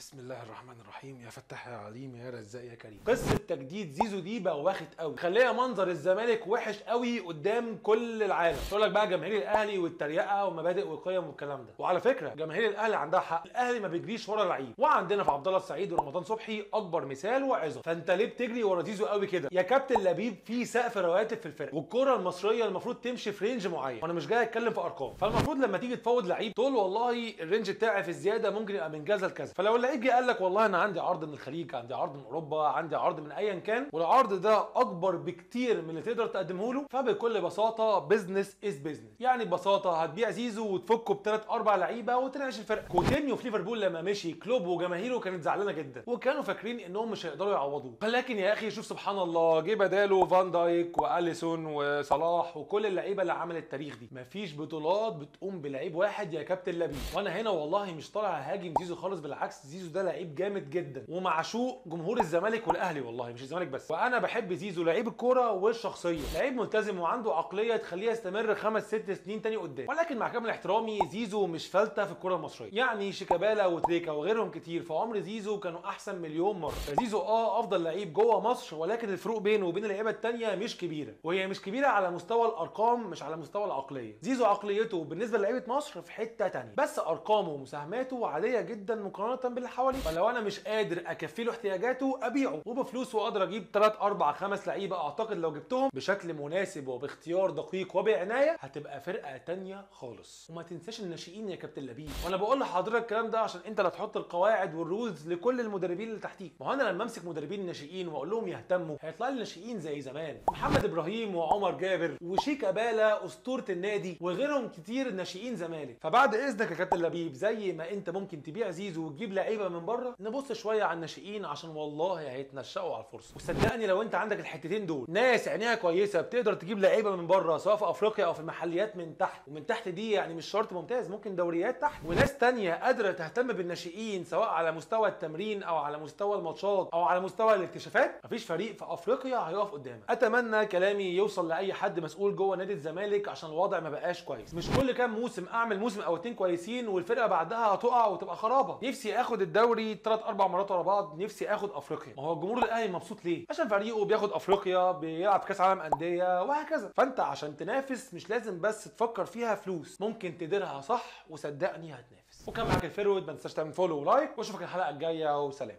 بسم الله الرحمن الرحيم. يا فتاح يا عليم يا رزاق يا كريم. قصه تجديد زيزو دي بقى واخد قوي، خليها منظر الزمالك وحش قوي قدام كل العالم. تقول لك بقى جماهير الاهلي والتريقه ومبادئ وقيم والكلام ده، وعلى فكره جماهير الاهلي عندها حق، الاهلي ما بيجريش ورا لعيب، وعندنا في عبد الله السعيد ورمضان صبحي اكبر مثال وعظه. فانت ليه بتجري ورا زيزو قوي كده يا كابتن لبيب؟ في سقف رواتب في الفرق، والكره المصريه المفروض تمشي في رينج معين، وانا مش جاي اتكلم في ارقام. فالمفروض لما تيجي تفوض لعيب تقول والله الرينج بتاعي في الزياده ممكن يبقى من كذا لكذا. فلو اللعيب جه قال لك والله انا عندي عرض من الخليج، عندي عرض من اوروبا، عندي عرض من ايا كان، والعرض ده اكبر بكتير من اللي تقدر تقدمه له، فبكل بساطه بزنس از بزنس. يعني ببساطه هتبيع زيزو وتفكه بثلاث اربع لعيبه وتنعش الفرق. كوتينيو في ليفربول لما مشي كلوب وجماهيره كانت زعلانه جدا، وكانوا فاكرين انهم مش هيقدروا يعوضوه. لكن يا اخي شوف سبحان الله، جه بداله فان دايك واليسون وصلاح وكل اللعيبه اللي عملت التاريخ دي. مفيش بطولات بتقوم بلعيب واحد يا كابتن لبيب. وانا هنا والله مش طالع هاجم زيزو خالص، بالعكس زيزو ده لعيب جامد جدا ومعشوق جمهور الزمالك والاهلي، والله مش الزمالك بس. وانا بحب زيزو لعيب الكوره والشخصيه، لعيب ملتزم وعنده عقليه تخليه يستمر 5 6 سنين تاني قدام. ولكن مع كامل احترامي زيزو مش فلته في الكوره المصريه، يعني شيكابالا وتريكا وغيرهم كتير في عمر زيزو كانوا احسن مليون مره. زيزو افضل لعيب جوه مصر، ولكن الفروق بينه وبين اللعيبه التانيه مش كبيره، وهي مش كبيره على مستوى الارقام مش على مستوى العقليه. زيزو عقليته بالنسبه للعيبه مصر في حته تانيه، بس ارقامه ومساهماته عاديه جدا مقارنه باللي حواليه. فلو انا مش قادر اكفي له احتياجاته ابيعه، وبفلوس واقدر اجيب 3 4 5 لعيبه اعتقد لو جبتهم بشكل مناسب وباختيار دقيق وبعنايه هتبقى فرقه تانيه خالص. وما تنساش الناشئين يا كابتن لبيب، وانا بقول لحضرتك الكلام ده عشان انت اللي تحط القواعد والرولز لكل المدربين اللي تحتيك. ما هو انا لما امسك مدربين الناشئين واقول لهم يهتموا هيطلع لي ناشئين زي زمان، محمد ابراهيم وعمر جابر وشيكابالا اسطوره النادي وغيرهم كتير ناشئين زمالك. فبعد اذنك يا كابتن لبيب، زي ما انت ممكن تبيع زيزو وتجيب لعيبه من بره، نبص شويه على الناشئين عشان والله هيتنشأوا على الفرصه. وصدقني لو انت عندك الحتتين دول، ناس عينيها كويسه بتقدر تجيب لعيبه من بره سواء في افريقيا او في المحليات من تحت، ومن تحت دي يعني مش شرط ممتاز، ممكن دوريات تحت، وناس تانية قادره تهتم بالناشئين سواء على مستوى التمرين او على مستوى الماتشات او على مستوى الاكتشافات، مفيش فريق في افريقيا هيقف قدامك. اتمنى كلامي يوصل لاي حد مسؤول جوه نادي الزمالك عشان الوضع ما بقاش كويس. مش كل كام موسم اعمل موسم او اتنين كويسين والفرقه بعدها هتقع وتبقى خرابه. نفسي اخد الدوري 3 4 مرات ورا بعض، نفسي اخد افريقيا. ما هو الجمهور الاهلي مبسوط ليه؟ عشان فريقه بياخد افريقيا، بيلعب في كاس عالم انديه وهكذا. فانت عشان تنافس مش لازم بس تفكر فيها فلوس، ممكن تديرها صح وصدقني هتنافس. وكان معاك الفيرود، ما تنساش تعمل فولو ولايك، واشوفك الحلقه الجايه وسلام.